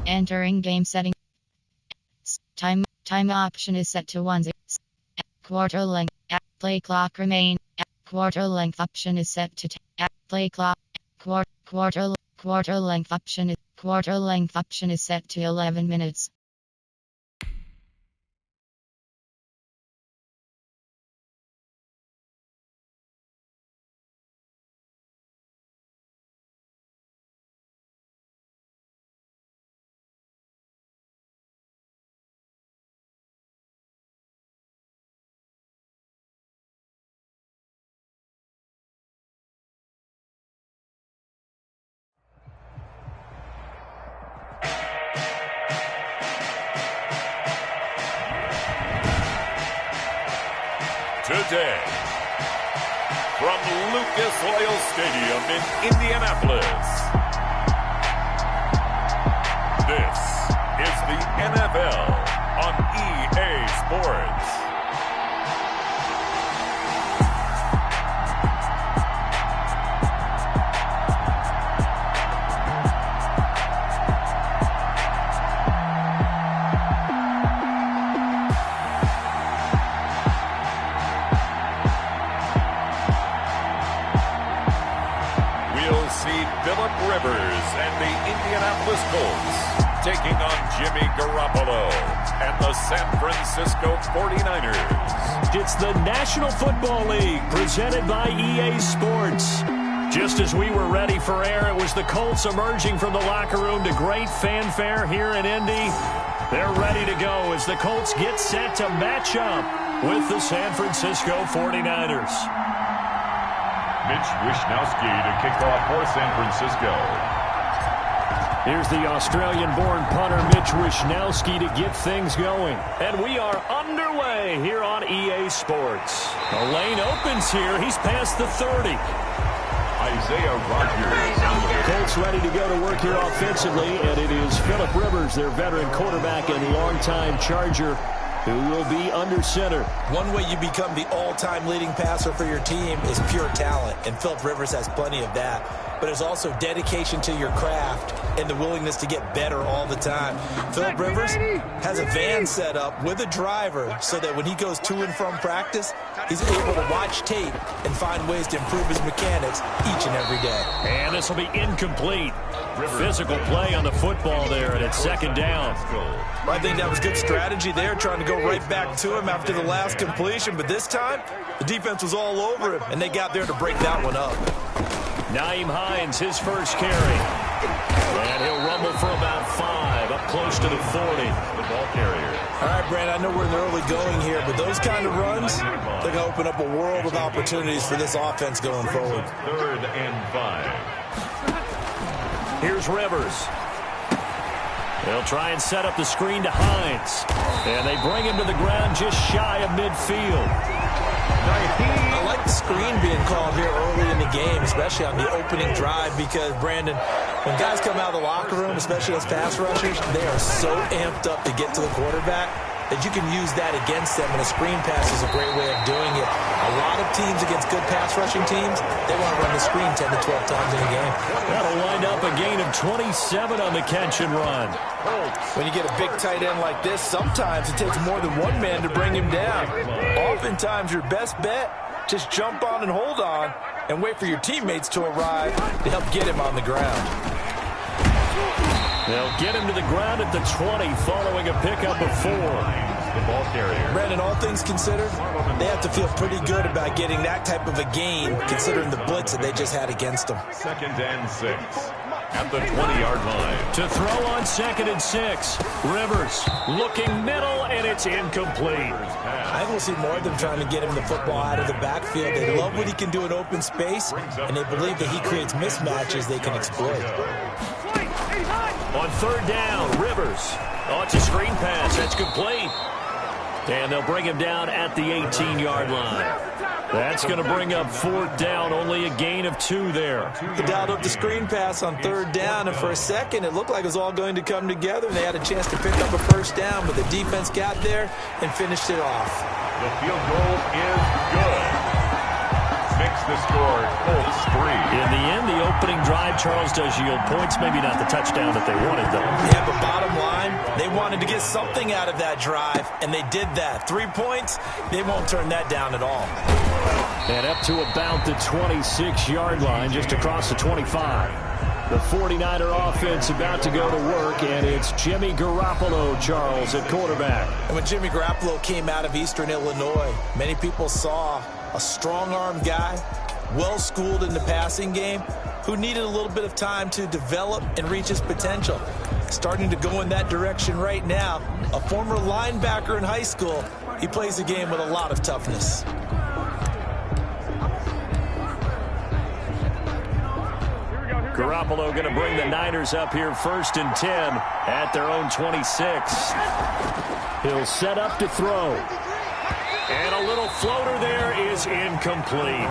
Entering game setting. Time option is set to 1. Quarter length. Play clock remain. Quarter length option is set to play clock. Quarter length option is set to 11 minutes. Today, from Lucas Oil Stadium in Indianapolis, this is the NFL on EA Sports. Philip Rivers and the Indianapolis Colts taking on Jimmy Garoppolo and the San Francisco 49ers. It's the National Football League presented by EA Sports. Just as we were ready for air, it was the Colts emerging from the locker room to great fanfare here in Indy. They're ready to go as the Colts get set to match up with the San Francisco 49ers. Mitch Wishnowsky to kick off for San Francisco. Here's the Australian-born punter Mitch Wishnowsky to get things going. And we are underway here on EA Sports. The lane opens here. He's past the 30. Isaiah Rodgers. Colts ready to go to work here offensively, and it is Philip Rivers, their veteran quarterback and longtime Charger, who will be under center. One way you become the all-time leading passer for your team is pure talent, and Philip Rivers has plenty of that. But there's also dedication to your craft and the willingness to get better all the time. Philip Rivers has a van set up with a driver so that when he goes to and from practice, he's able to watch tape and find ways to improve his mechanics each and every day. And this will be incomplete. Physical play on the football there, and it's second down. I think that was good strategy there, trying to go right back to him after the last completion. But this time, the defense was all over him, and they got there to break that one up. Nyheim Hines, his first carry. And he'll rumble for about 5, up close to the 40. The ball carrier. All right, Brandon, I know we're in the early going here, but those kind of runs, they're going to open up a world of opportunities for this offense going forward. 3rd and 5. Here's Rivers. They'll try and set up the screen to Hines. And they bring him to the ground just shy of midfield. I like the screen being called here early in the game, especially on the opening drive, because, Brandon, when guys come out of the locker room, especially as pass rushers, they are so amped up to get to the quarterback that you can use that against them, and a screen pass is a great way of doing it. A lot of teams against good pass rushing teams, they want to run the screen 10 to 12 times in a game. That'll wind up a gain of 27 on the catch and run. When you get a big tight end like this, sometimes it takes more than one man to bring him down. Oftentimes, your best bet, just jump on and hold on and wait for your teammates to arrive to help get him on the ground. They'll get him to the ground at the 20 following a pickup of 4. The ball carrier. Brandon, all things considered, they have to feel pretty good about getting that type of a gain, considering the blitz that they just had against them. 2nd and 6 at the 20-yard line. To throw on 2nd and 6. Rivers looking middle, and it's incomplete. I will see more of them trying to get him the football out of the backfield. They love what he can do in open space, and they believe that he creates mismatches they can exploit. On 3rd down, Rivers. Oh, it's a screen pass. That's complete. And they'll bring him down at the 18-yard line. That's going to bring up 4th down. Only a gain of 2 there. He dialed up the screen pass on 3rd down, and for a second, it looked like it was all going to come together, and they had a chance to pick up a 1st down, but the defense got there and finished it off. The field goal is good. Makes the score Colts 3. In the end, the opening drive, Charles, does yield points. Maybe not the touchdown that they wanted, though. Yeah, but bottom wanted to get something out of that drive, and they did that. 3 points, they won't turn that down at all. And up to about the 26-yard line, just across the 25. The 49er offense about to go to work, and it's Jimmy Garoppolo, Charles, at quarterback. And when Jimmy Garoppolo came out of Eastern Illinois, many people saw a strong-arm guy, well-schooled in the passing game, who needed a little bit of time to develop and reach his potential. Starting to go in that direction right now. A former linebacker in high school, he plays the game with a lot of toughness. Garoppolo going to bring the Niners up here 1st and 10 at their own 26. He'll set up to throw. And a little floater there is incomplete.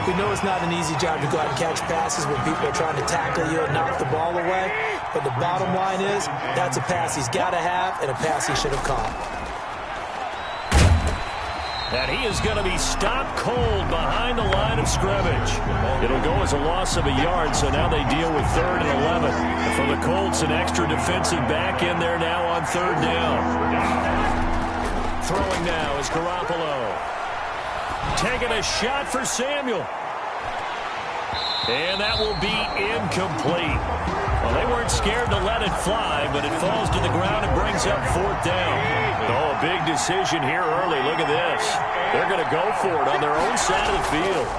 We know it's not an easy job to go out and catch passes when people are trying to tackle you and knock the ball away. But the bottom line is, that's a pass he's got to have and a pass he should have caught. And he is going to be stopped cold behind the line of scrimmage. It'll go as a loss of a yard, so now they deal with 3rd and 11. And for the Colts, an extra defensive back in there now on 3rd down. Throwing now is Garoppolo. Taking a shot for Samuel. And that will be incomplete. Well, they weren't scared to let it fly, but it falls to the ground and brings up 4th down. Oh, a big decision here early. Look at this. They're going to go for it on their own side of the field.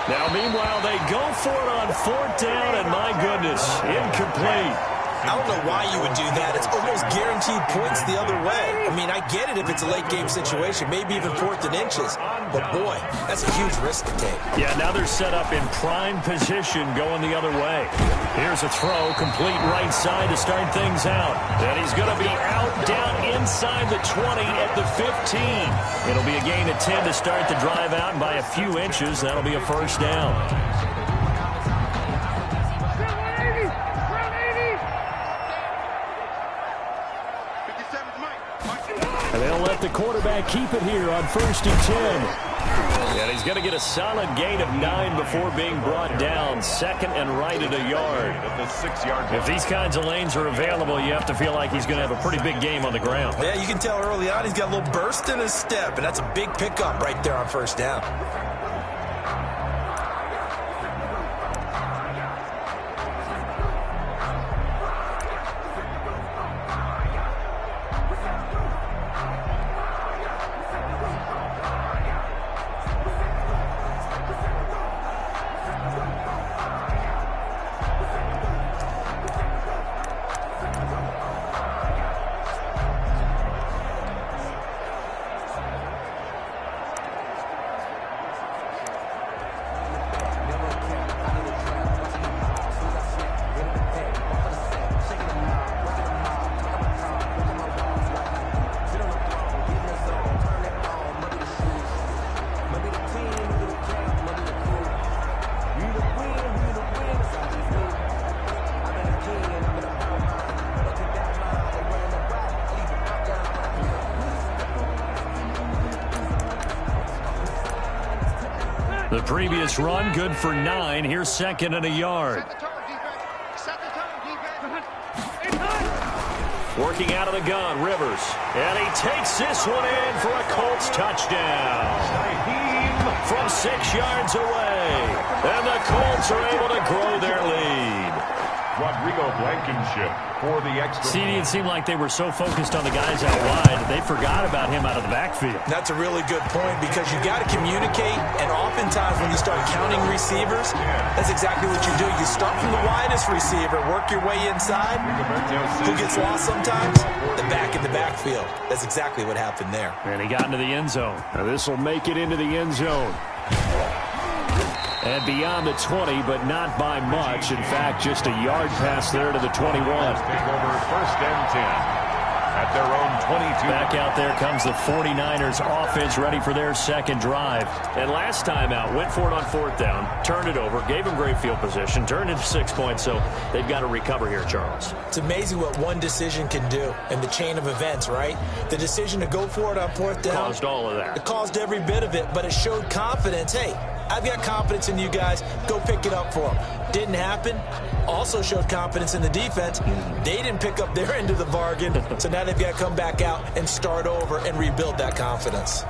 Now, meanwhile, they go for it on 4th down, and my goodness, incomplete. I don't know why you would do that. It's almost guaranteed points the other way. I mean, I get it if it's a late-game situation, maybe even 4th and inches. But, boy, that's a huge risk to take. Yeah, now they're set up in prime position going the other way. Here's a throw, complete right side to start things out. And he's going to be out down inside the 20 at the 15. It'll be a gain of 10 to start the drive out, and by a few inches, that'll be a 1st down. And they'll let the quarterback keep it here on 1st and 10. And he's going to get a solid gain of 9 before being brought down. 2nd and right at a yard. If these kinds of lanes are available, you have to feel like he's going to have a pretty big game on the ground. Yeah, you can tell early on he's got a little burst in his step, and that's a big pickup right there on 1st down. The previous run, good for 9. Here's 2nd and a yard. Working out of the gun, Rivers. And he takes this one in for a Colts touchdown. From 6 yards away. And the Colts are able to grow their lead. Rodrigo Blankenship for the extra. See, it seemed like they were so focused on the guys out wide, they forgot about him out of the backfield. That's a really good point because you got to communicate, and oftentimes when you start counting receivers, that's exactly what you do. You start from the widest receiver, work your way inside. Who gets lost sometimes? The back in the backfield. That's exactly what happened there. And he got into the end zone. Now this will make it into the end zone. And beyond the 20, but not by much. In fact, just a yard pass there to the 21. Take over 1st and 10 at their own 22. Back out there comes the 49ers offense ready for their 2nd drive. And last time out, went for it on 4th down, turned it over, gave them great field position, turned into 6 points, so they've got to recover here, Charles. It's amazing what one decision can do in the chain of events, right? The decision to go for it on 4th down Caused all of that. It caused every bit of it, but it showed confidence. Hey, I've got confidence in you guys. Go pick it up for them. Didn't happen. Also showed confidence in the defense. They didn't pick up their end of the bargain, so now they've got to come back out and start over and rebuild that confidence.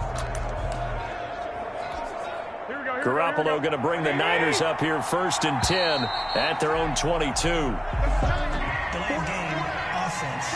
Garoppolo going to bring the Niners up here 1st and 10 at their own 22. Delay game offense.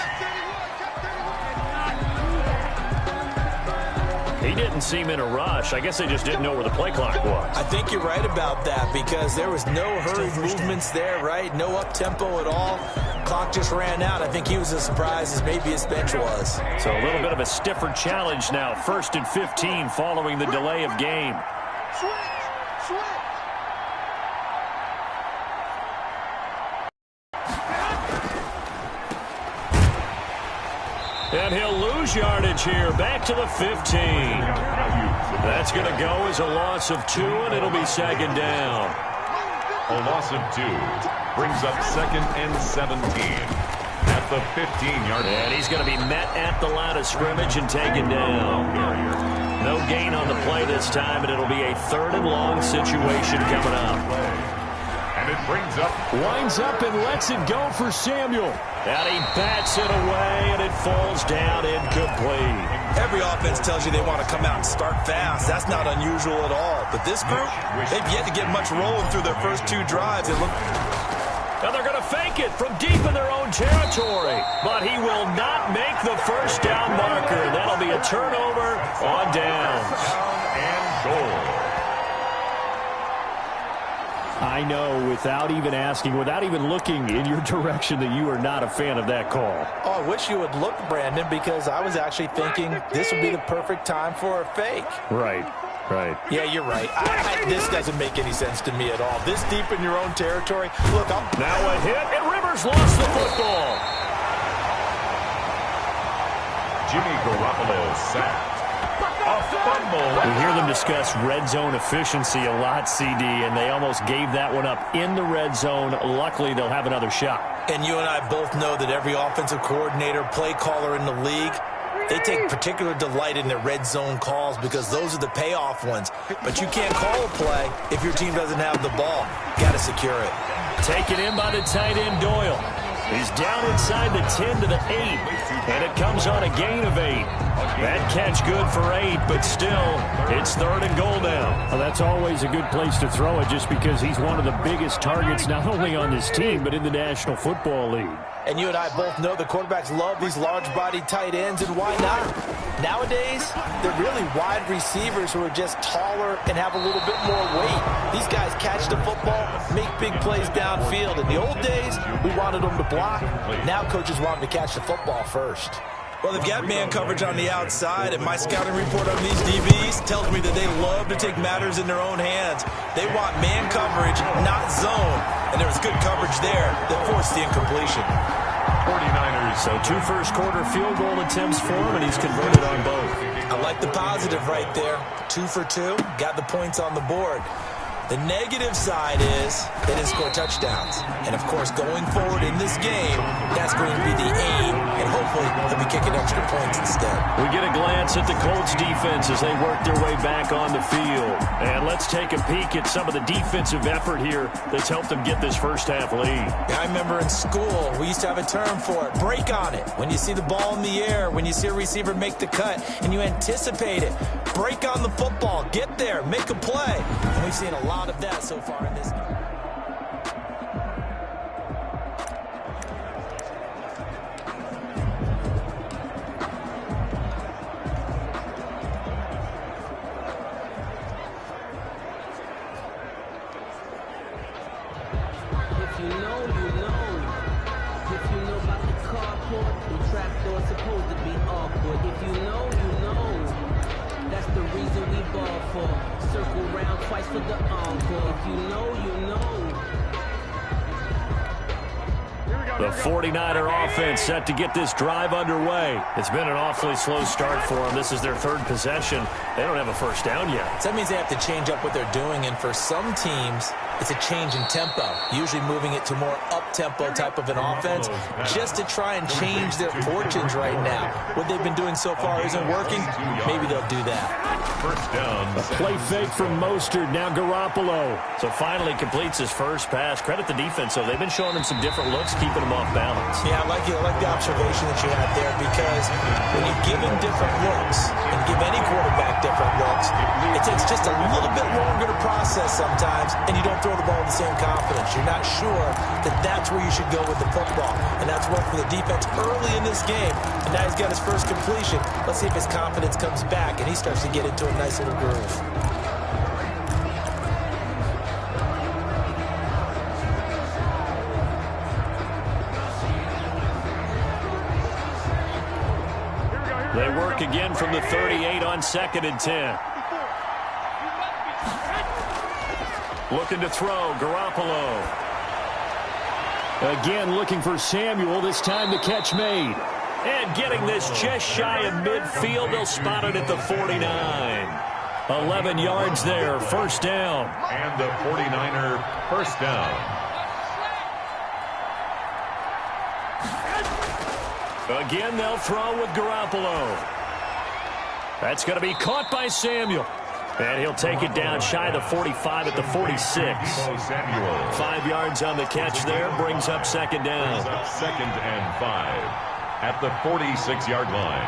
He didn't seem in a rush. I guess they just didn't know where the play clock was. I think you're right about that because there was no hurried movements there, right? No up-tempo at all. Clock just ran out. I think he was as surprised as maybe his bench was. So a little bit of a stiffer challenge now. 1st and 15 following the delay of game. And he'll lose yardage here. Back to the 15. That's going to go as a loss of 2, and it'll be 2nd down. A loss of 2 brings up 2nd and 17 at the 15-yard line. And he's going to be met at the line of scrimmage and taken down. No gain on the play this time, and it'll be a 3rd and long situation coming up. And it brings up. Winds up and lets it go for Samuel. And he bats it away, and it falls down incomplete. Every offense tells you they want to come out and start fast. That's not unusual at all. But this group, they've yet to get much rolling through their first 2 drives. Now they're going to fake it from deep in their own territory. But he will not make the first down marker. That'll be a turnover on downs. Down and goal. I know, without even asking, without even looking in your direction, that you are not a fan of that call. Oh, I wish you would look, Brandon, because I was actually thinking this would be the perfect time for a fake. Right. Yeah, you're right. This doesn't make any sense to me at all. This deep in your own territory. Look, now a hit, and Rivers lost the football. Jimmy Garoppolo sacked. A fumble. We hear them discuss red zone efficiency a lot, CD, and they almost gave that one up in the red zone. Luckily, they'll have another shot. And you and I both know that every offensive coordinator, play caller in the league, they take particular delight in their red zone calls because those are the payoff ones. But you can't call a play if your team doesn't have the ball. Got to secure it. Taken in by the tight end, Doyle. He's down inside the 10 to the 8, and it comes on a gain of 8. That catch good for 8, but still, it's 3rd and goal now. Well, that's always a good place to throw it just because he's one of the biggest targets not only on this team but in the National Football League. And you and I both know the quarterbacks love these large-bodied tight ends, and why not? Nowadays, they're really wide receivers who are just taller and have a little bit more weight. These guys catch the football, make big plays downfield. In the old days, we wanted them to block. Now coaches want them to catch the football first. Well, they've got man coverage on the outside, and my scouting report on these DBs tells me that they love to take matters in their own hands. They want man coverage, not zone. And there was good coverage there that forced the incompletion. 49ers. So 2 first-quarter field goal attempts for him, and he's converted on both. I like the positive right there. 2 for 2, got the points on the board. The negative side is they didn't score touchdowns. And, of course, going forward in this game, that's going to be the aim, and hopefully they'll be kicking extra points instead. We get a glance at the Colts defense as they work their way back on the field. And let's take a peek at some of the defensive effort here that's helped them get this first-half lead. I remember in school, we used to have a term for it, break on it. When you see the ball in the air, when you see a receiver make the cut, and you anticipate it, break on the football, get there, make a play. And we've seen a lot of that so far in this game. If you know, you know. If you know about the carport, the trapdoor's supposed to be awkward. If you know, you know. That's the reason we ball for. Circle round twice for the encore. If you know, you know. The 49er offense set to get this drive underway. It's been an awfully slow start for them. This is their 3rd possession. They don't have a first down yet. So that means they have to change up what they're doing, and for some teams, It's a change in tempo, usually moving it to more up-tempo type of an offense just to try and change their fortunes right now. What they've been doing so far isn't working. Maybe they'll do that. First down. A play fake from Mostert. Now Garoppolo. So finally completes his first pass. Credit the defense, though. They've been showing him some different looks, keeping him off balance. Yeah, I like the observation that you had there, because when you give him different looks and give any quarterback different looks, it takes just a little bit longer to process sometimes, and you don't throw the ball with the same confidence. You're not sure that that's where you should go with the football, and that's worked for the defense early in this game, and now he's got his first completion. Let's see if his confidence comes back and he starts to get into a nice little groove. They work again from the 38 on 2nd and 10. Looking to throw, Garoppolo. Again looking for Samuel, this time the catch made. And getting this just shy of midfield, they'll spot it at the 49. 11 yards there, first down. And the 49er first down. Again, they'll throw with Garoppolo. That's going to be caught by Samuel. And he'll take it down shy of the 45 at the 46. Samuel. 5 yards on the catch there, brings up second down. Brings up 2nd and 5 at the 46-yard line.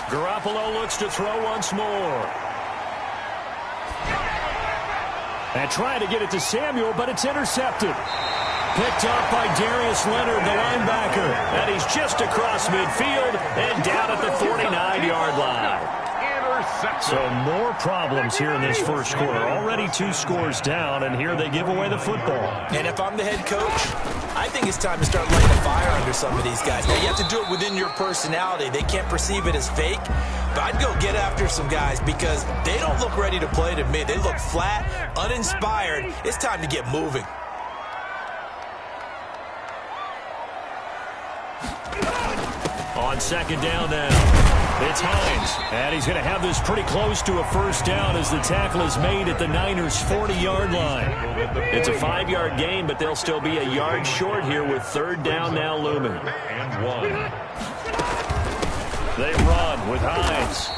Garoppolo looks to throw once more. And trying to get it to Samuel, but it's intercepted. Picked up by Darius Leonard, the linebacker. And he's just across midfield and down at the 49-yard line. So more problems here in this first quarter. Already 2 scores down, and here they give away the football. And if I'm the head coach, I think it's time to start lighting a fire under some of these guys. Now, you have to do it within your personality. They can't perceive it as fake. But I'd go get after some guys because they don't look ready to play to me. They look flat, uninspired. It's time to get moving. On second down now, it's Hines. And he's going to have this pretty close to a first down as the tackle is made at the Niners' 40-yard line. It's a 5-yard gain, but they'll still be a yard short here with third down now looming. And 1. They run with Hines.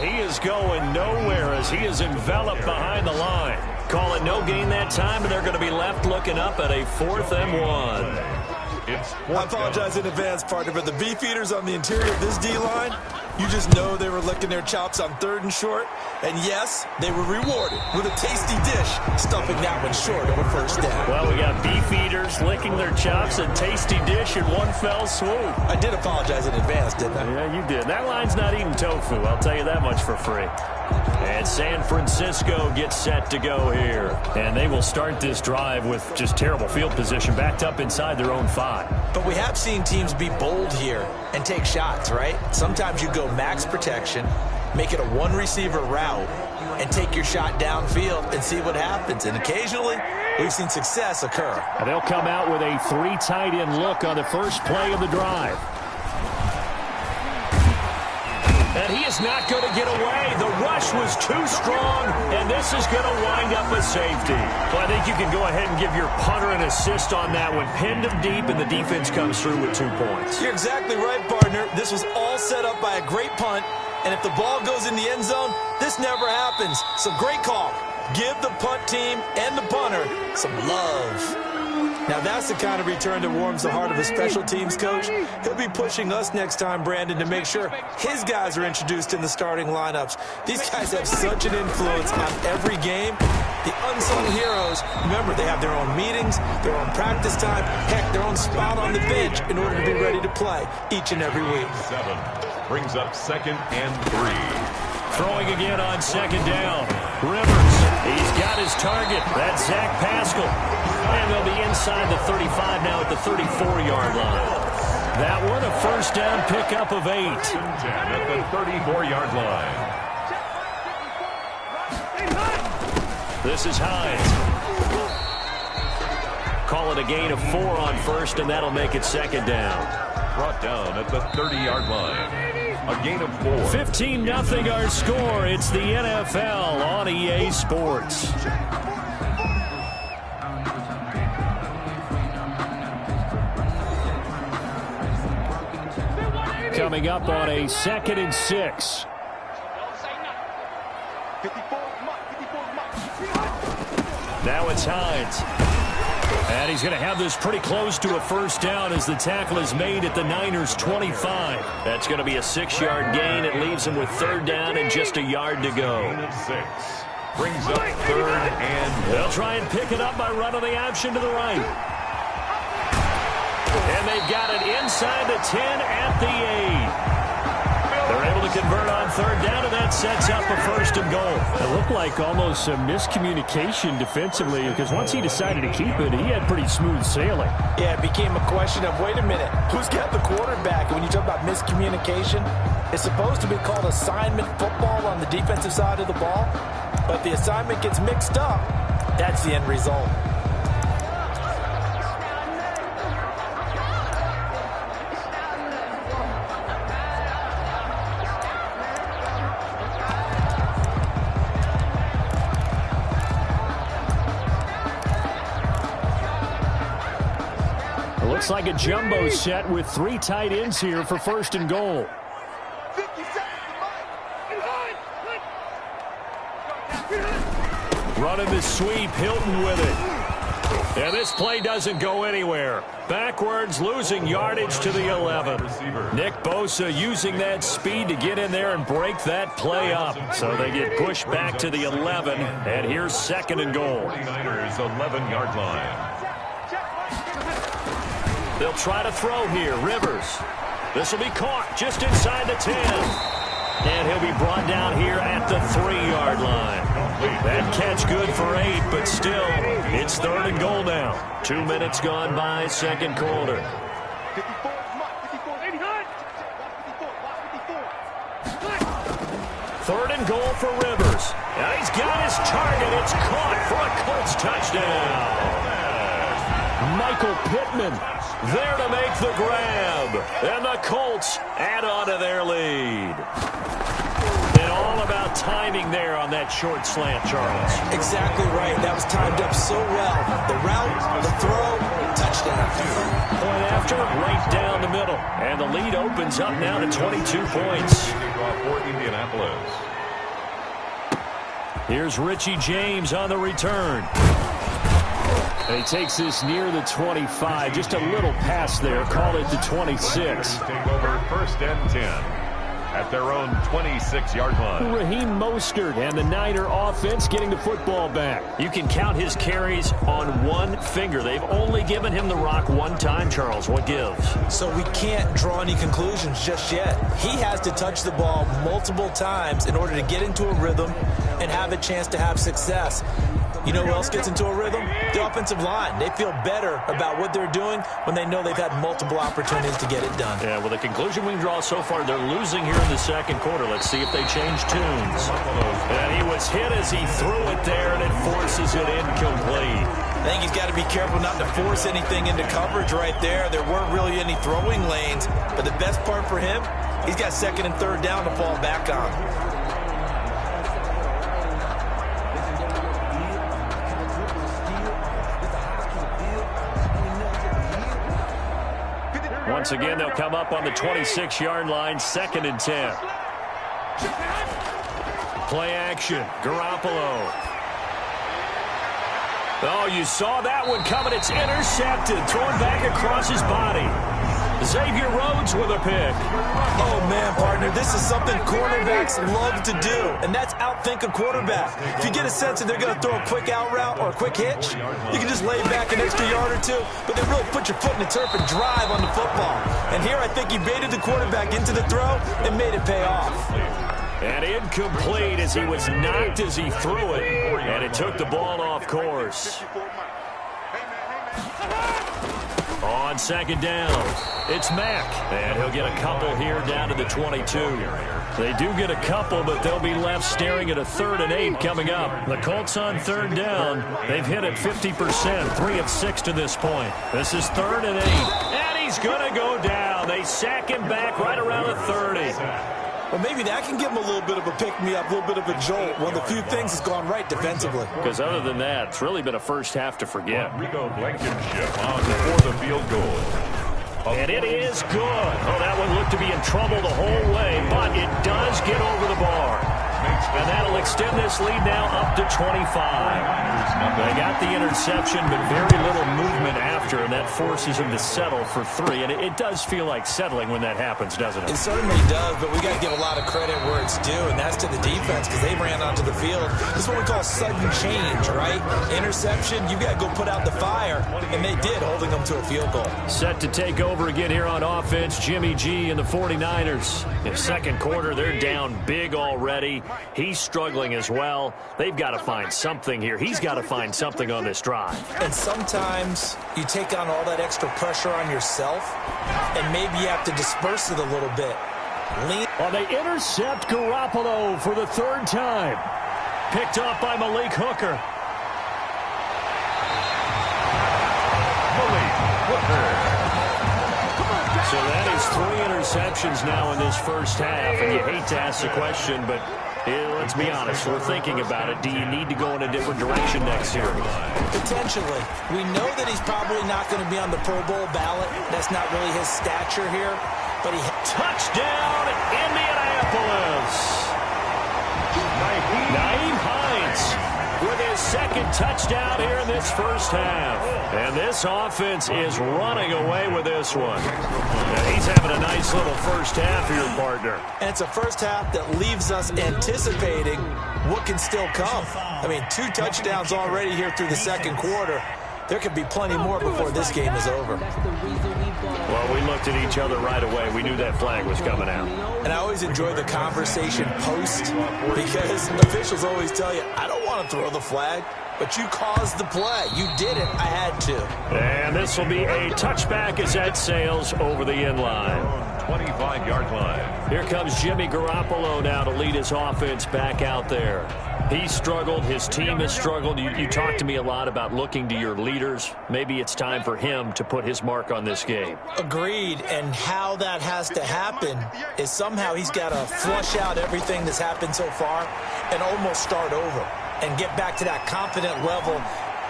He is going nowhere as he is enveloped behind the line. Call it no gain that time, and they're going to be left looking up at a 4th and 1. I apologize in advance, partner, but the beefeaters on the interior of this D-line, you just know they were licking their chops on 3rd and short. And yes, they were rewarded with a tasty dish, stuffing that one short of a first down. Well, we got beefeaters licking their chops and tasty dish in one fell swoop. I did apologize in advance, didn't I? Yeah, you did. That line's not eating tofu, I'll tell you that much for free. And San Francisco gets set to go here. And they will start this drive with just terrible field position, backed up inside their own 5. But we have seen teams be bold here and take shots, right? Sometimes you go max protection, make it a one-receiver route, and take your shot downfield and see what happens. And occasionally, we've seen success occur. And they'll come out with a 3 tight end look on the first play of the drive. And he is not going to get away. The rush was too strong, and this is going to wind up a safety. Well, I think you can go ahead and give your punter an assist on that one. Pinned him deep, and the defense comes through with 2 points. You're exactly right, partner. This was all set up by a great punt, and if the ball goes in the end zone, this never happens. So great call. Give the punt team and the punter some love. Now, that's the kind of return that warms the heart of a special teams coach. He'll be pushing us next time, Brandon, to make sure his guys are introduced in the starting lineups. These guys have such an influence on every game. The unsung heroes, remember, they have their own meetings, their own practice time, heck, their own spot on the bench in order to be ready to play each and every week. 7 brings up 2nd and 3. Throwing again on second down. Rivers, he's got his target. That's Zach Pascal. And they'll be inside the 35 now at the 34-yard line. That one, a first down pickup of 8. 10 at the 34-yard line. This is Hines. Call it a gain of 4 on first, and that'll make it second down. Brought down at the 30-yard line. A gain of 4. 15-0 our score. It's the NFL on EA Sports. Coming up on a 2nd and 6. Now it's Hines. And he's going to have this pretty close to a first down as the tackle is made at the Niners' 25. That's going to be a 6-yard gain. It leaves him with 3rd down and just a yard to go. Gain of 6. Brings up 3rd and They'll try and pick it up by running the option to the right. And they've got it inside the 10 at the 8. They're able to convert on 3rd down, and that sets up a 1st and goal. It looked like almost some miscommunication defensively because once he decided to keep it, he had pretty smooth sailing. Yeah, it became a question of, wait a minute, who's got the quarterback? And when you talk about miscommunication, it's supposed to be called assignment football on the defensive side of the ball. But if the assignment gets mixed up, that's the end result. Looks like a jumbo set with 3 tight ends here for 1st and goal. Running the sweep, Hilton with it. And this play doesn't go anywhere. Backwards, losing yardage to the 11. Nick Bosa using that speed to get in there and break that play up. So they get pushed back to the 11, and here's 2nd and goal. 49ers 11-yard line. They'll try to throw here. Rivers. This will be caught just inside the 10. And he'll be brought down here at the 3-yard line. That catch good for 8, but still, it's 3rd and goal now. 2 minutes gone by, 2nd quarter. 3rd and goal for Rivers. And he's got his target. It's caught for a Colts touchdown. Michael Pittman there to make the grab. And the Colts add on to their lead. And all about timing there on that short slant, Charles. Exactly right. That was timed up so well. The route, the throw, touchdown. Point after, right down the middle. And the lead opens up now to 22 points. For Indianapolis. Here's Richie James on the return. And he takes this near the 25. Just a little pass there. Call it the 26. Take over 1st and 10. At their own 26-yard line. Raheem Mostert and the Niner offense getting the football back. You can count his carries on one finger. They've only given him the rock one time, Charles. What gives? So we can't draw any conclusions just yet. He has to touch the ball multiple times in order to get into a rhythm and have a chance to have success. You know who else gets into a rhythm? The offensive line. They feel better about what they're doing when they know they've had multiple opportunities to get it done. Yeah, well, the conclusion we can draw so far, they're losing here in the 2nd quarter. Let's see if they change tunes. And he was hit as he threw it there, and it forces it incomplete. I think he's got to be careful not to force anything into coverage right there. There weren't really any throwing lanes, but the best part for him, he's got 2nd and 3rd down to fall back on. Once again, they'll come up on the 26-yard line, 2nd and 10. Play action, Garoppolo. Oh, you saw that one coming. It's intercepted, thrown back across his body. Xavier Rhodes with a pick. Oh, man, partner, this is something cornerbacks love to do, and that's outthink a quarterback. If you get a sense that they're going to throw a quick out route or a quick hitch, you can just lay back an extra yard or two, but they really put your foot in the turf and drive on the football. And here I think he baited the quarterback into the throw and made it pay off. And incomplete as he was knocked as he threw it, and it took the ball off course. On 2nd down, it's Mack, and he'll get a couple here down to the 22. They do get a couple, but they'll be left staring at a 3rd and 8 coming up. The Colts on 3rd down. They've hit it 50%, 3 of 6 to this point. This is 3rd and 8, and he's he's going to go down. They sack him back right around the 30. Well, maybe that can give him a little bit of a pick-me-up, a little bit of a jolt. One of the few things that's gone right defensively. Because other than that, it's really been a first half to forget. Rico Blankenship on for the field goal. And it is good. Oh, that one looked to be in trouble the whole way, but it does get over the bar. And that'll extend this lead now up to 25. They got the interception, but very little movement after, and that forces him to settle for 3. And it does feel like settling when that happens, doesn't it? It certainly does, but we got to give a lot of credit where it's due, and that's to the defense because they ran onto the field. This is what we call sudden change, right? Interception, you got to go put out the fire, and they did, holding them to a field goal. Set to take over again here on offense, Jimmy G and the 49ers. In second quarter, they're down big already. He's struggling as well. They've got to find something here. He's got to find something on this drive. And sometimes you take on all that extra pressure on yourself, and maybe you have to disperse it a little bit. Well, they intercept Garoppolo for the 3rd time. Picked up by Malik Hooker. So that is 3 interceptions now in this first half, and you hate to ask the question, but let's be honest, we're thinking about it. Do you need to go in a different direction next year? Potentially. We know that he's probably not going to be on the Pro Bowl ballot. That's not really his stature here. But touchdown, Indianapolis! Nyheim Hines with his 2nd touchdown here in this first half. And this offense is running away with this one. And he's having a nice little first half here, partner. And it's a first half that leaves us anticipating what can still come. I mean, 2 touchdowns already here through the second quarter. There could be plenty more before this game is over. Well, we looked at each other right away. We knew that flag was coming out. And I always enjoy the conversation post because officials always tell you, I don't want to throw the flag, but you caused the play. You did it. I had to. And this will be a touchback as that sails over the end line. 25-yard line. Here comes Jimmy Garoppolo now to lead his offense back out there. He struggled. His team has struggled. You talked to me a lot about looking to your leaders. Maybe it's time for him to put his mark on this game. Agreed. And how that has to happen is somehow he's got to flush out everything that's happened so far and almost start over and get back to that confident level.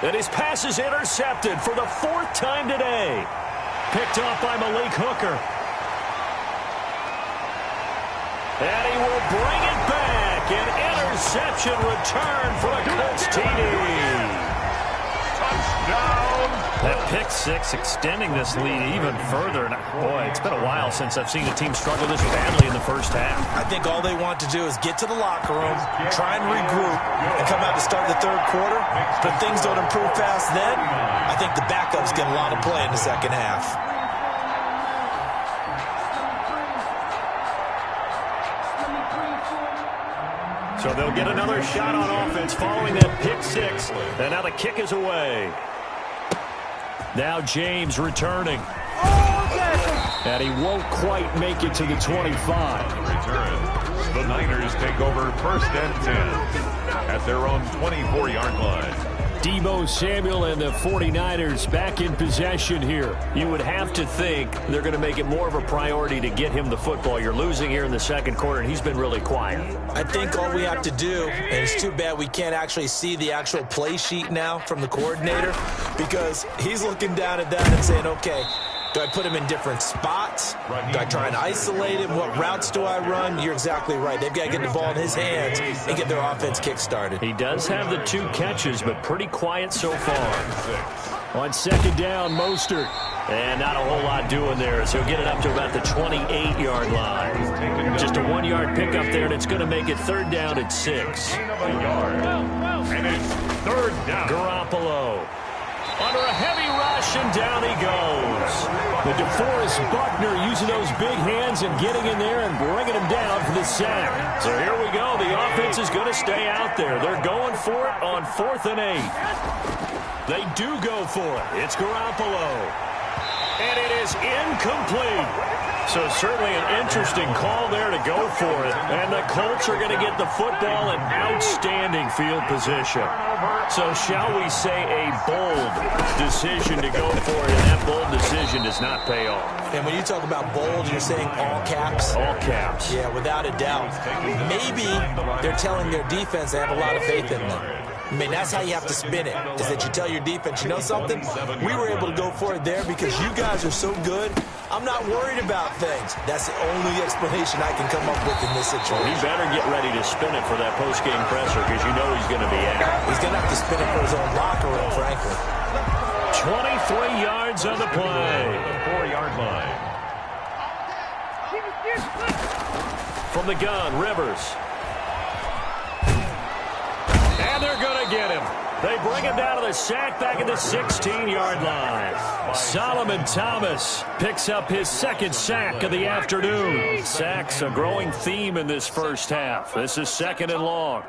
And his pass is intercepted for the 4th time today. Picked up by Malik Hooker. And he will bring it back. An interception return for a Colts TD. Touchdown. That pick 6 extending this lead even further. And boy, it's been a while since I've seen a team struggle this badly in the first half. I think all they want to do is get to the locker room, try and regroup, and come out to start the 3rd quarter. But things don't improve fast then. I think the backups get a lot of play in the second half. So they'll get another shot on offense following that pick 6. And now the kick is away. Now James returning. And he won't quite make it to the 25. Return. The Niners take over 1st and 10 at their own 24-yard line. Deebo Samuel and the 49ers back in possession here. You would have to think they're going to make it more of a priority to get him the football. You're losing here in the second quarter, and he's been really quiet. I think all we have to do, and it's too bad we can't actually see the actual play sheet now from the coordinator, because he's looking down at that and saying, okay, do I put him in different spots? Do I try and isolate him? What routes do I run? You're exactly right. They've got to get the ball in his hands and get their offense kick-started. He does have the 2 catches, but pretty quiet so far. On 2nd down, Mostert. And not a whole lot doing there, so he'll get it up to about the 28-yard line. Just a 1-yard pickup there, and it's going to make it 3rd down at 6. And it's 3rd down. Garoppolo. Under a heavy rush, and down he goes. The DeForest Buckner using those big hands and getting in there and bringing him down for the sack. So here we go. The offense is going to stay out there. They're going for it on 4th and 8. They do go for it. It's Garoppolo. And it is incomplete. So certainly an interesting call there to go for it. And the Colts are going to get the football in outstanding field position. So shall we say a bold decision to go for it, and that bold decision does not pay off. And when you talk about bold, you're saying all caps? All caps. Yeah, without a doubt. Maybe they're telling their defense they have a lot of faith in them. I mean, that's how you have to spin it, is that you tell your defense, you know something? We were able to go for it there because you guys are so good. I'm not worried about things. That's the only explanation I can come up with in this situation. Well, he better get ready to spin it for that post-game presser because you know he's going to be out. He's going to have to spin it for his own locker room, frankly. 23 yards on the play. The 4-yard line. From the gun, Rivers. And they're going to get him. They bring him down to the sack back at the 16-yard line. Solomon Thomas picks up his second sack of the afternoon. Sacks a growing theme in this first half. This is 2nd and long.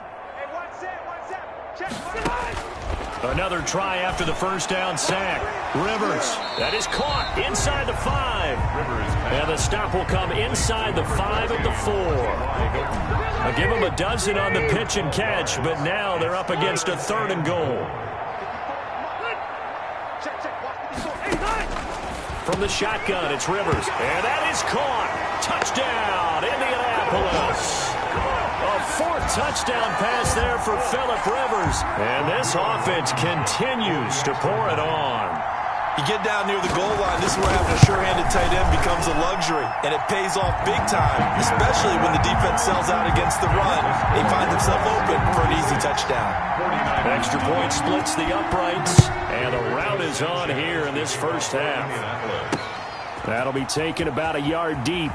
Another try after the first down sack. Rivers, that is caught inside the 5. And the stop will come inside the 5 at the 4. I'll give them a dozen on the pitch and catch, but now they're up against a 3rd and goal. From the shotgun, it's Rivers. And that is caught. Touchdown, Indianapolis. A 4th touchdown pass there for Phillip Rivers. And this offense continues to pour it on. You get down near the goal line, this is where having a sure-handed tight end becomes a luxury. And it pays off big time, especially when the defense sells out against the run. They find themselves open for an easy touchdown. Extra point splits the uprights. And the route is on here in this first half. That'll be taken about a yard deep.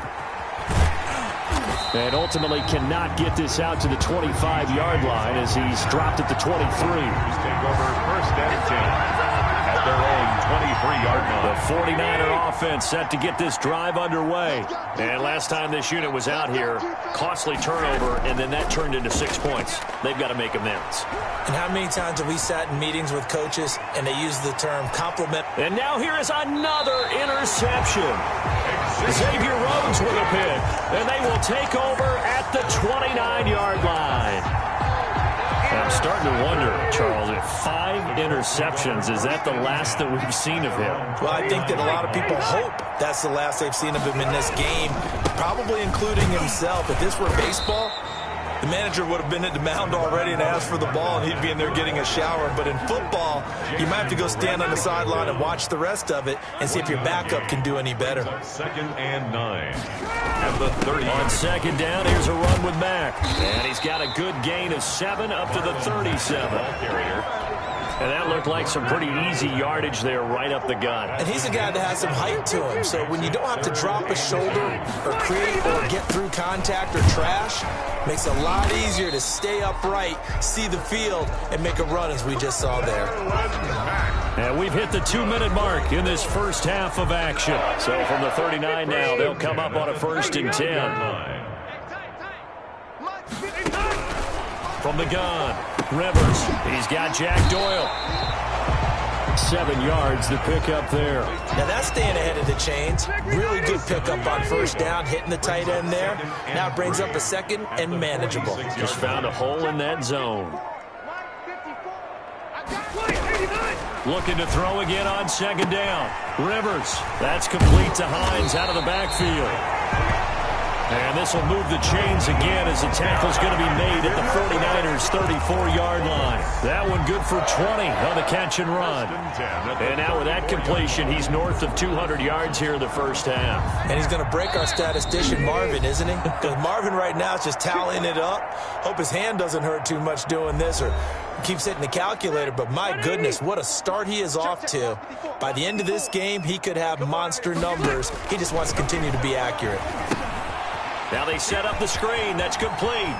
And ultimately cannot get this out to the 25-yard line as he's dropped at the 23. Take over 1st and 10 at their own 23-yard line. The 49er offense set to get this drive underway. And last time this unit was out here, costly turnover, and then that turned into 6 points. They've got to make amends. And how many times have we sat in meetings with coaches and they use the term compliment? And now here is another interception. Xavier Rhodes with a pick, and they will take over at the 29-yard line. And I'm starting to wonder, Charles, if 5 interceptions, is that the last that we've seen of him? Well, I think that a lot of people hope that's the last they've seen of him in this game, probably including himself. If this were baseball, the manager would have been at the mound already and asked for the ball, and he'd be in there getting a shower. But in football, you might have to go stand on the sideline and watch the rest of it and see if your backup can do any better. 2nd and 9 at the 30. On 2nd down, here's a run with Mack. And he's got a good gain of 7 up to the 37. And that looked like some pretty easy yardage there right up the gut. And he's a guy that has some height to him. So when you don't have to drop a shoulder or create or get through contact or trash, makes it a lot easier to stay upright, see the field, and make a run as we just saw there. And we've hit the 2-minute mark in this first half of action. So from the 39 now, they'll come up on a 1st and 10. From the gun, Rivers. He's got Jack Doyle. 7 yards, the pickup there. Now that's staying ahead of the chains. Really good pickup on 1st down, hitting the tight end there. Now it brings up a 2nd and manageable. Just found a hole in that zone. Looking to throw again on 2nd down. Rivers. That's complete to Hines out of the backfield. And this will move the chains again as the tackle's going to be made at the 49ers' 34-yard line. That one good for 20 on the catch and run. And now with that completion, he's north of 200 yards here in the first half. And he's going to break our statistician, Marvin, isn't he? Because Marvin right now is just tallying it up. Hope his hand doesn't hurt too much doing this or keeps hitting the calculator. But my goodness, what a start he is off to. By the end of this game, he could have monster numbers. He just wants to continue to be accurate. Now they set up the screen. That's complete.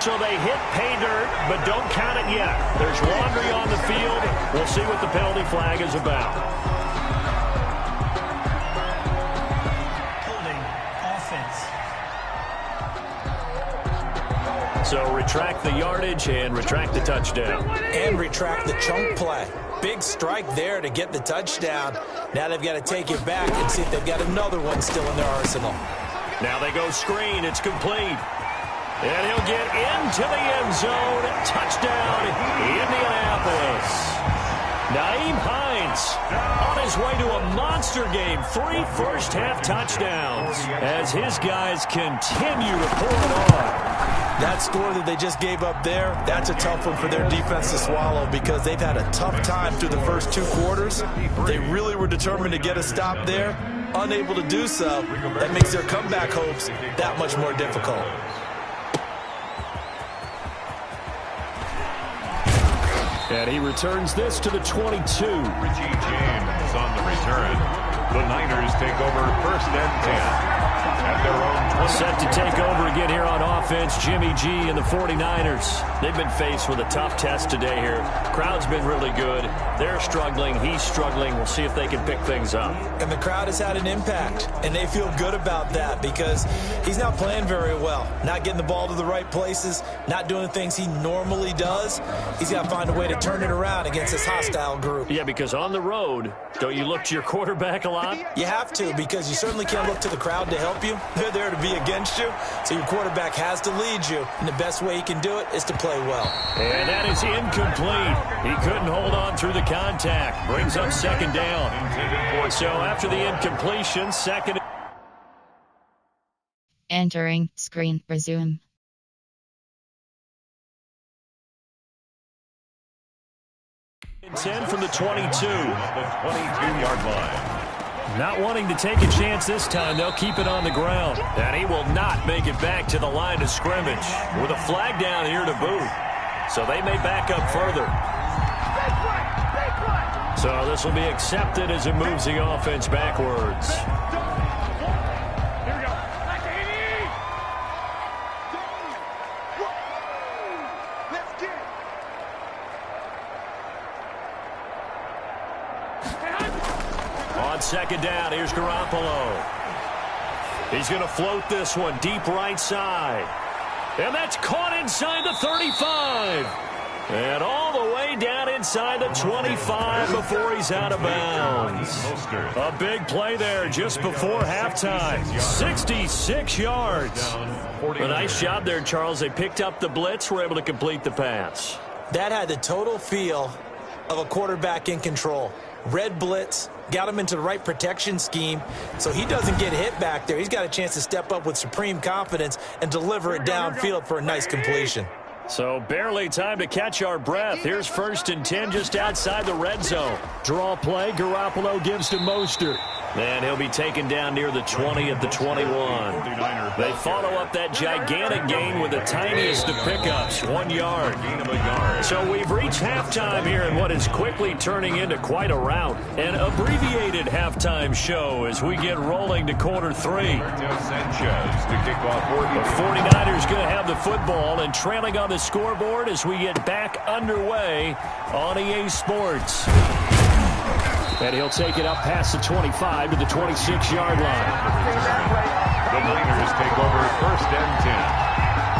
So they hit pay dirt, but don't count it yet. There's laundry on the field. We'll see what the penalty flag is about. Holding offense. So retract the yardage and retract the touchdown. And retract the chunk play. Big strike there to get the touchdown. Now they've got to take it back and see if they've got another one still in their arsenal. Now they go screen. It's complete. And he'll get into the end zone. Touchdown, Indianapolis. Nyheim Hines on his way to a monster game. 3 first-half touchdowns as his guys continue to pull it on. That score that they just gave up there, that's a tough one for their defense to swallow because they've had a tough time through the first 2 quarters. They really were determined to get a stop there. Unable to do so, that makes their comeback hopes that much more difficult. And he returns this to the 22. Richie James on the return. The Niners take over 1st and 10. At their own 20. Set to take over again here on offense, Jimmy G and the 49ers. They've been faced with a tough test today here. Crowd's been really good. They're struggling. He's struggling. We'll see if they can pick things up. And the crowd has had an impact, and they feel good about that because he's not playing very well, not getting the ball to the right places, not doing the things he normally does. He's got to find a way to turn it around against this hostile group. Yeah, because on the road, don't you look to your quarterback a lot? You have to, because you certainly can't look to the crowd to help you. They're there to be against you, so your quarterback has to lead you, and the best way he can do it is to play well. And that is incomplete. He couldn't hold on through the contact. Brings up 2nd down. So after the incompletion, 2nd. Entering screen, resume. And 10 from the 22. The 22-yard line. Not wanting to take a chance this time, they'll keep it on the ground. And he will not make it back to the line of scrimmage with a flag down here to boot. So they may back up further. So this will be accepted as it moves the offense backwards. On 2nd down, here's Garoppolo. He's going to float this one deep right side. And that's caught inside the 35. And all the way down inside the 25 before he's out of bounds. A big play there just before halftime. 66 yards. A nice job there, Charles. They picked up the blitz, were able to complete the pass. That had the total feel of a quarterback in control. Red blitz, got him into the right protection scheme, so he doesn't get hit back there. He's got a chance to step up with supreme confidence and deliver it downfield for a nice completion. So barely time to catch our breath. Here's 1st and 10 just outside the red zone. Draw play, Garoppolo gives to Mostert. And he'll be taken down near the 20 at the 21. They follow up that gigantic gain with the tiniest of pickups, 1 yard. So we've reached halftime here in what is quickly turning into quite a rout. An abbreviated halftime show as we get rolling to quarter 3. The 49ers going to have the football and trailing on the scoreboard as we get back underway on EA Sports. And he'll take it up past the 25 to the 26-yard line. The Niners take over 1st and 10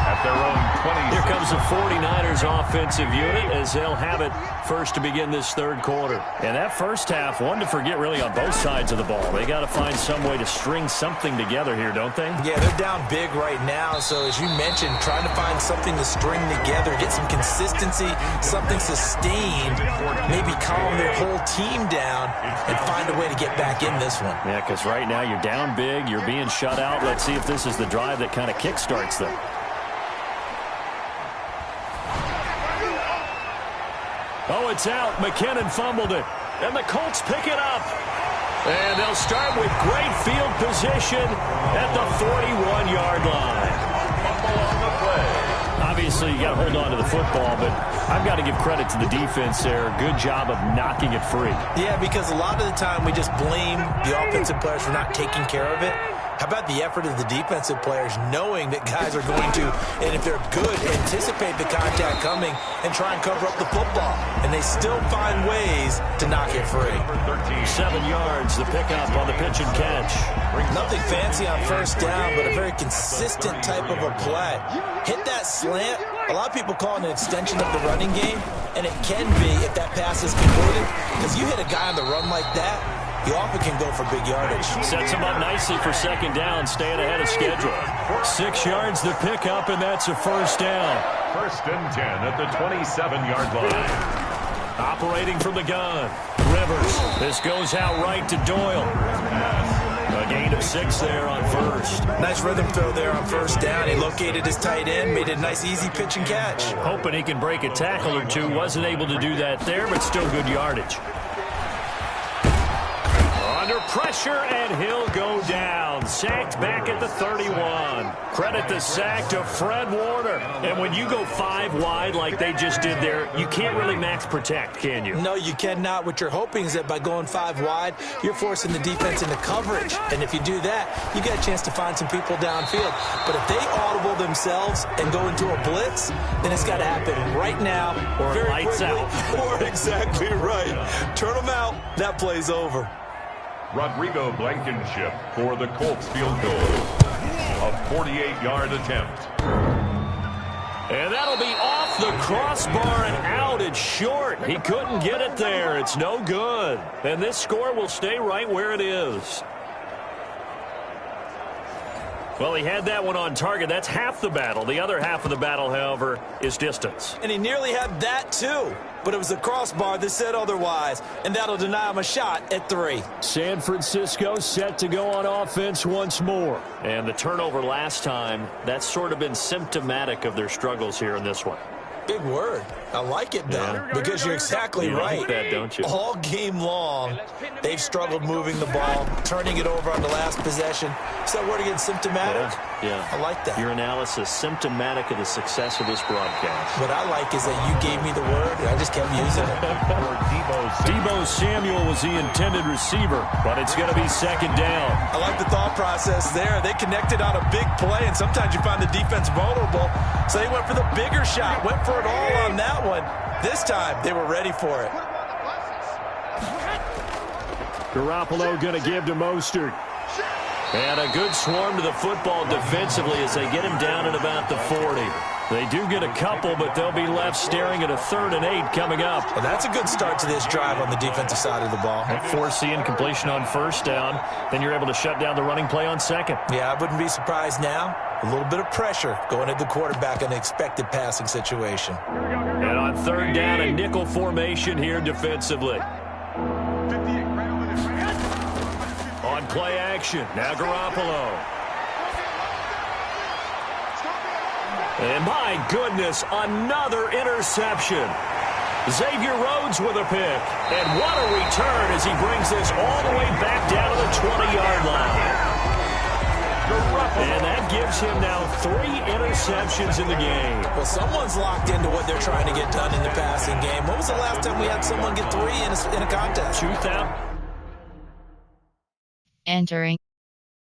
at their own 20. Here comes the 49ers offensive unit as they'll have it first to begin this 3rd quarter. And that first half, one to forget really on both sides of the ball. They got to find some way to string something together here, don't they? Yeah, they're down big right now. So as you mentioned, trying to find something to string together, get some consistency, something sustained, maybe calm their whole team down and find a way to get back in this one. Yeah, because right now you're down big, you're being shut out. Let's see if this is the drive that kind of kickstarts them. Oh, it's out. McKinnon fumbled it. And the Colts pick it up. And they'll start with great field position at the 41-yard line. Obviously, you got to hold on to the football, but I've got to give credit to the defense there. Good job of knocking it free. Yeah, because a lot of the time we just blame the offensive players for not taking care of it. How about the effort of the defensive players knowing that guys are going to, and if they're good, anticipate the contact coming and try and cover up the football. And they still find ways to knock it free. 7 yards, the pickup on the pitch and catch. Nothing fancy on first down, but a very consistent type of a play. Hit that slant. A lot of people call it an extension of the running game, and it can be if that pass is completed. Because you hit a guy on the run like that, you often can go for big yardage. Sets him up nicely for second down, staying ahead of schedule. 6 yards the pickup, and that's a first down. 1st and 10 at the 27-yard line. Operating from the gun. Rivers. This goes out right to Doyle. A gain of 6 there on first. Nice rhythm throw there on first down. He located his tight end, made a nice easy pitch and catch. Hoping he can break a tackle or two. Wasn't able to do that there, but still good yardage. Under pressure, and he'll go down. Sacked back at the 31. Credit the sack to Fred Warner. And when you go 5 wide like they just did there, you can't really max protect, can you? No, you cannot. What you're hoping is that by going 5 wide, you're forcing the defense into coverage. And if you do that, you got a chance to find some people downfield. But if they audible themselves and go into a blitz, then it's got to happen right now. Or very lights quickly. out. Or exactly right. Turn them out. That play's over. Rodrigo Blankenship for the Colts field goal. A 48-yard attempt. And that'll be off the crossbar and out. It's short. He couldn't get it there. It's no good. And this score will stay right where it is. Well, he had that one on target. That's half the battle. The other half of the battle, however, is distance. And he nearly had that, too. But it was the crossbar that said otherwise, and that'll deny him a shot at 3. San Francisco set to go on offense once more. And the turnover last time, that's sort of been symptomatic of their struggles here in this one. Big word. I like it, though, because you're exactly right. Like that, don't you? All game long, they've struggled moving the ball, turning it over on the last possession. Is that word again, symptomatic? Yeah. I like that. Your analysis, symptomatic of the success of this broadcast. What I like is that you gave me the word, and I just kept using it. Deebo Samuel was the intended receiver, but it's going to be second down. I like the thought process there. They connected on a big play, and sometimes you find the defense vulnerable, so they went for the bigger shot, went for it all on that one. This time, they were ready for it. Garoppolo going to give to Mostert. And a good swarm to the football defensively as they get him down at about the 40. They do get a couple, but they'll be left staring at a 3rd and 8 coming up. Well, that's a good start to this drive on the defensive side of the ball. Force the incompletion on first down. Then you're able to shut down the running play on second. Yeah, I wouldn't be surprised now. A little bit of pressure going at the quarterback in an expected passing situation. And on 3rd down, a nickel formation here defensively. On play action, now Garoppolo. And my goodness, another interception. Xavier Rhodes with a pick. And what a return as he brings this all the way back down to the 20-yard line. And that gives him now 3 interceptions in the game. Well, someone's locked into what they're trying to get done in the passing game. When was the last time we had someone get 3 in a contest? 2000. Entering